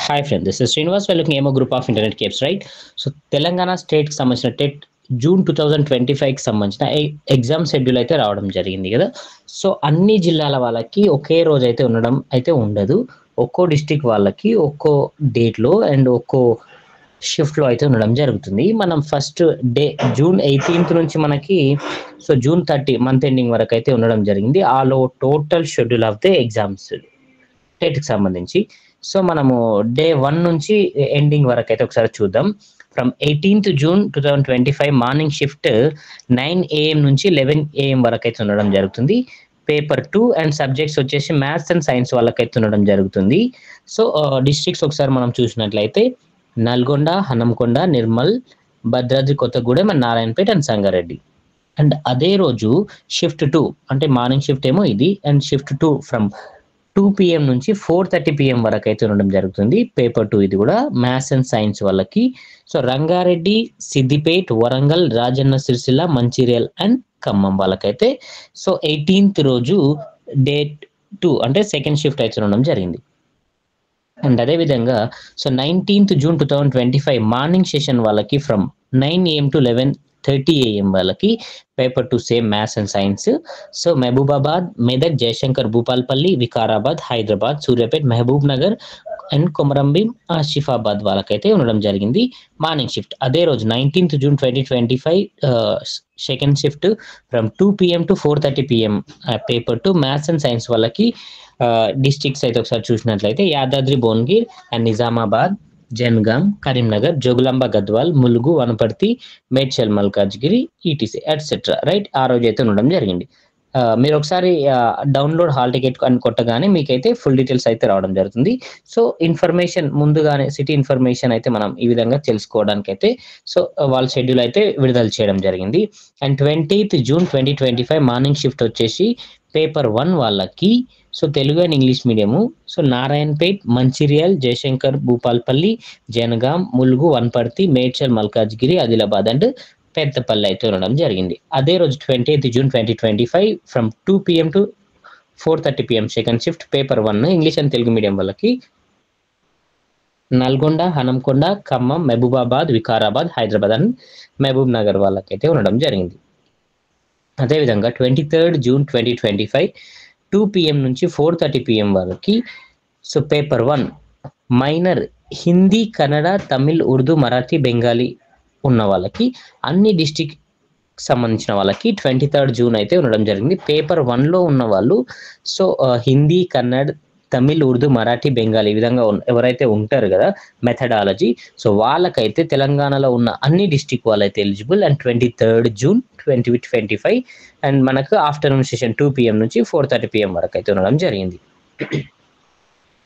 Hi friend, this is Srinivas. we're looking ఏమో group of internet caps, right? So Telangana స్టేట్కి సంబంధించిన TET June 2025కి సంబంధించిన exam schedule అయితే రావడం జరిగింది కదా. సో అన్ని జిల్లాల వాళ్ళకి ఒకే రోజు అయితే ఉండడం అయితే ఉండదు. ఒక్కో డిస్టిక్ వాళ్ళకి ఒక్కో డేట్లో అండ్ ఒక్కో షిఫ్ట్లో అయితే ఉండడం జరుగుతుంది. మనం ఫస్ట్ డే జూన్ 18th నుంచి మనకి సో జూన్ 30 మంత్ ఎండింగ్ వరకు అయితే ఉండడం జరిగింది. ఆలో total schedule of the exams టెట్కి సంబంధించి. సో మనము డే 1 నుంచి ఎండింగ్ వరకు అయితే ఒకసారి చూద్దాం. From 18th June 2025 morning shift 9 AM నుంచి 11 AM వరకు అయితే ఉండడం జరుగుతుంది. పేపర్ 2 అండ్ సబ్జెక్ట్స్ వచ్చేసి మ్యాథ్స్ అండ్ సైన్స్ వాళ్ళకైతే ఉండడం జరుగుతుంది. సో డిస్ట్రిక్ట్స్ ఒకసారి మనం చూసినట్లయితే Nalgonda, Hanamkonda, Nirmal, Bhadradri Kothagudem and Narayanpet and Sangareddy. And అదే రోజు షిఫ్ట్ 2 అంటే మార్నింగ్ షిఫ్ట్ ఏమో ఇది, అండ్ షిఫ్ట్ 2 ఫ్రమ్ 2 PM నుంచి 4:30 PM వరకు అయితే ఉండడం జరుగుతుంది. పేపర్ 2 ఇది కూడా మ్యాథ్స్ అండ్ సైన్స్ వాళ్ళకి. సో రంగారెడ్డి, సిద్దిపేట్, వరంగల్, రాజన్న సిరిసిల్ల, మంచిర్యాల్ అండ్ ఖమ్మం వాళ్ళకైతే సో 18th రోజు డేట్ 2 అంటే సెకండ్ షిఫ్ట్ అయితే ఉండడం జరిగింది. అండ్ అదేవిధంగా so 19th June 2025 morning session వాళ్ళకి ఫ్రమ్ 9 AM to 11:30 AM వాళ్ళకి paper 2 same maths and science. So Mahabubabad, Medak, Jayashankar, Bhupalpally, Vikarabad, Hyderabad, Suryapet, Mahabub Nagar and Komarambheem, Asifabad వాళ్ళకైతే ఉండడం జరిగింది మార్నింగ్ షిఫ్ట్. అదే రోజు 19th June 2025 second shift from 2 PM to 4:30 PM paper 2 maths and science వాళ్ళకి. Districts అయితే ఒకసారి చూసినట్లయితే Yadadri, Bhuvanagir and Nizamabad, Jangaon, Karimnagar, Jogulamba, Gadwal, Mulugu, Wanaparthy, Medchal, Malkajgiri, ETC etcetera, right? ఆ రోజు అయితే ఉండడం జరిగింది. మీరు ఒకసారి డౌన్లోడ్ హాల్ టికెట్ అని కొట్టగానే మీకైతే ఫుల్ డీటెయిల్స్ అయితే రావడం జరుగుతుంది. సో ఇన్ఫర్మేషన్ ముందుగానే సిటీ ఇన్ఫర్మేషన్ అయితే మనం ఈ విధంగా తెలుసుకోవడానికి అయితే సో వాళ్ళ షెడ్యూల్ అయితే విడుదల చేయడం జరిగింది. And 20th June 2025 morning shift వచ్చేసి పేపర్ 1 వాళ్ళకి so Telugu and English medium. So Narayanpet, Mancherial, Jayashankar, Bhupalpally, Jangaon, Mulugu, Wanaparthy, Medchal, Malkajgiri, Adilabad and Peddapalli అయితే ఉండడం జరిగింది. అదే రోజు 20th June 2025 from 2 PM to 4:30 PM second shift paper 1 English and Telugu medium వాళ్ళకి నల్గొండ, హనంకొండ, ఖమ్మం, మహబూబాబాద్, వికారాబాద్, హైదరాబాద్ అండ్ మహబూబ్ నగర్ వాళ్ళకైతే ఉండడం జరిగింది. అదేవిధంగా 23rd June 2025 2 PM నుంచి 4:30 PM వరకు so paper 1 minor Hindi, Kannada, Tamil, Urdu, Marathi, Bengali ఉన్న వాళ్ళకి అన్ని డిస్టిక్ సంబంధించిన వాళ్ళకి 23rd June అయితే ఉండడం జరిగింది. పేపర్ 1లో ఉన్న వాళ్ళు సో హిందీ, కన్నడ, తమిళ్, ఉర్దూ, మరాఠీ, బెంగాలీ ఈ విధంగా ఎవరైతే ఉంటారు కదా మెథడాలజీ, సో వాళ్ళకైతే తెలంగాణలో ఉన్న అన్ని డిస్టిక్ వాళ్ళైతే eligible. And 23rd June 2025 and మనకు ఆఫ్టర్నూన్ సెషన్ 2 PM నుంచి 4:30 PM వరకు అయితే ఉండడం జరిగింది.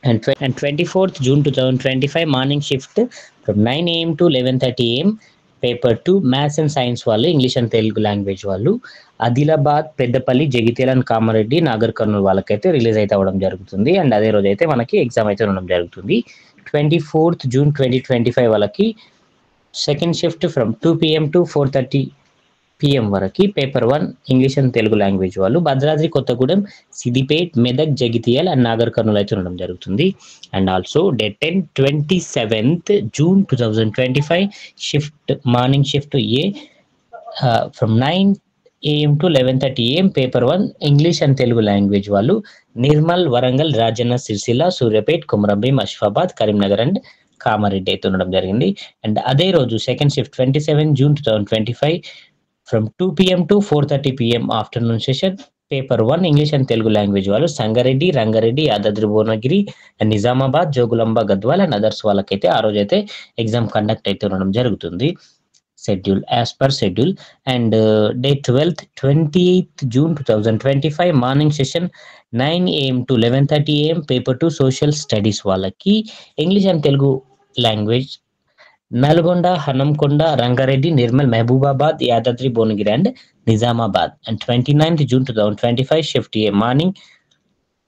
And 24th June 2025 morning shift from 9 AM to 11:30 AM paper 2 maths and science వాళ్ళు, ఇంగ్లీష్ అండ్ తెలుగు లాంగ్వేజ్ వాళ్ళు, ఆదిలాబాద్, పెద్దపల్లి, జగిత్యాల అండ్ కామారెడ్డి, నాగర్ కర్నూలు వాళ్ళకైతే రిలీజ్ అయితే అవ్వడం జరుగుతుంది. అండ్ అదే రోజు అయితే మనకి ఎగ్జామ్ అయితే ఉండడం జరుగుతుంది. 24th June 2025 వాళ్ళకి second shift from 2 PM to 4:30 PM వరకు paper 1 English and Telugu language వాళ్ళు, భద్రాద్రి కొత్తగూడెం, సిద్దిపేట్, మెదక్, జగిత్యాల అండ్ నాగర్ కర్నూలు అయితే ఉండడం జరుగుతుంది. And also date 27th June 2025 shift morning shift A from 9 AM to 11:30 AM paper 1 English and Telugu language వాళ్ళు, Nirmal, Warangal, Rajanna Sircilla, Suryapet, Komaram Bheem, Asifabad, Karimnagar and Kamareddy అయితే ఉండడం జరిగింది. అండ్ అదే రోజు second shift 27 June 2025 from 2 PM to 4:30 PM afternoon session paper 1 English and Telugu language వాళ్ళు, Sangareddy, Rangareddy, Yadadri, Bhuvanagiri and Nizamabad, Jogulamba, Gadwal and others వాళ్ళకైతే ఆ రోజు అయితే ఎగ్జామ్ కండక్ట్ అయితే ఉండడం జరుగుతుంది. Schedule as per schedule. And day 28th June 2025 morning session 9 AM to 11:30 AM paper 2 social studies వాళ్ళకి, English and Telugu language Nalgonda, Hanamkonda, Rangareddy, Nirmal, Mahabubabad, Yadadri, Bhuvanagiri and Nizamabad. And 29th June 2025 shift A morning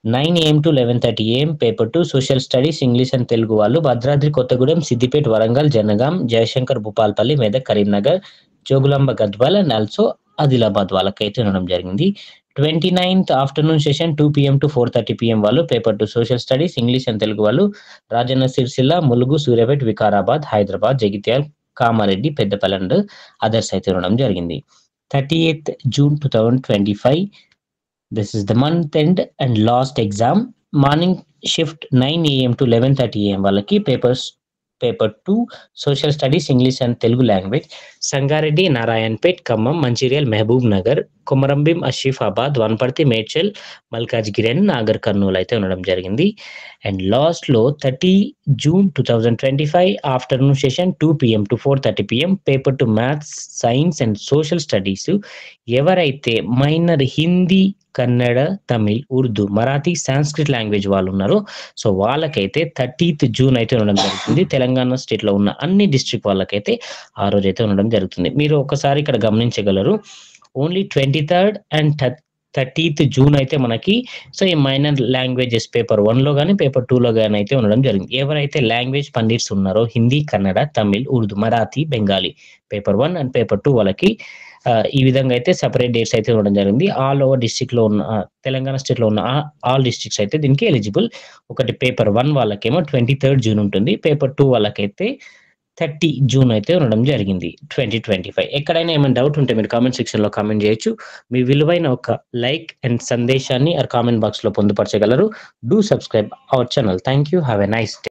9 AM to 11:30 AM paper 2 social studies English and Telugu వాళ్ళు, Bhadradri Kothagudem, Siddipet, Warangal, Jangaon, Jayashankar, Bhupalpally, Medak, Karimnagar, Jogulamba, Gadwal and also Adilabad వాళ్ళకైతే ఉండడం జరిగింది. 29th afternoon session 2 PM to 4:30 PM వాళ్ళు paper 2 social studies English and Telugu వాళ్ళు Rajanna Sircilla, Mulugu, Suryapet, Vikarabad, Hyderabad, Jagtial, Kamareddy, Peddapalli and others అయితే ఉండడం జరిగింది. 30th June 2025 this is the month end and last exam. Morning shift 9 AM to 11:30 AM వాళ్ళకి paper 2 social studies English and Telugu language Sangareddy, Narayanpet, Khammam, Mancherial, Mahabubnagar, Komaram Bheem, Asifabad, Wanaparthy, Medchal, Malkajgiri and Nagarkurnool అయితే ఉండడం జరిగింది. And లాస్ట్లో 30 June 2025 afternoon session 2 PM to 4:30 PM paper 2 maths, science and social studies ఎవరైతే minor Hindi, Kannada, Tamil, Urdu, Marathi, Sanskrit language వాళ్ళు ఉన్నారు. So వాళ్ళకైతే 30th June అయితే ఉండడం జరుగుతుంది. తెలంగాణ స్టేట్ లో ఉన్న అన్ని డిస్ట్రిక్ట్ వాళ్ళకైతే ఆ రోజు అయితే ఉండడం జరుగుతుంది. మీరు ఒకసారి ఇక్కడ గమనించగలరు, only 23rd and 30th June అయితే మనకి సో ఈ మైనర్ లాంగ్వేజెస్ పేపర్ 1 లో కానీ పేపర్ 2 లో కానీ అయితే ఉండడం జరిగింది. ఎవరైతే లాంగ్వేజ్ పండిట్స్ ఉన్నారో Hindi, Kannada, Tamil, Urdu, Marathi, Bengali paper 1 and paper 2 వాళ్ళకి ఈ విధంగా అయితే సెపరేట్ డేట్స్ అయితే ఉండడం జరిగింది. ఆల్ ఓవర్ డిస్ట్రిక్ట్ లో ఉన్న తెలంగాణ స్టేట్ లో ఉన్న ఆల్ డిస్ట్రిక్ట్స్ అయితే దీనికి ఎలిజిబుల్. ఒకటి పేపర్ 1 వాళ్ళకేమో 23rd June ఉంటుంది, పేపర్ 2 వాళ్ళకైతే 30 June అయితే ఉండడం జరిగింది 2025. ఎక్కడైనా ఏమైనా డౌట్ ఉంటే మీరు కామెంట్ సెక్షన్ లో కామెంట్ చేయొచ్చు. మీ విలువైన ఒక లైక్ అండ్ సందేశాన్ని కామెంట్ బాక్స్ లో పొందుపరచగలరు. Do subscribe our channel. Thank you. Have a nice day.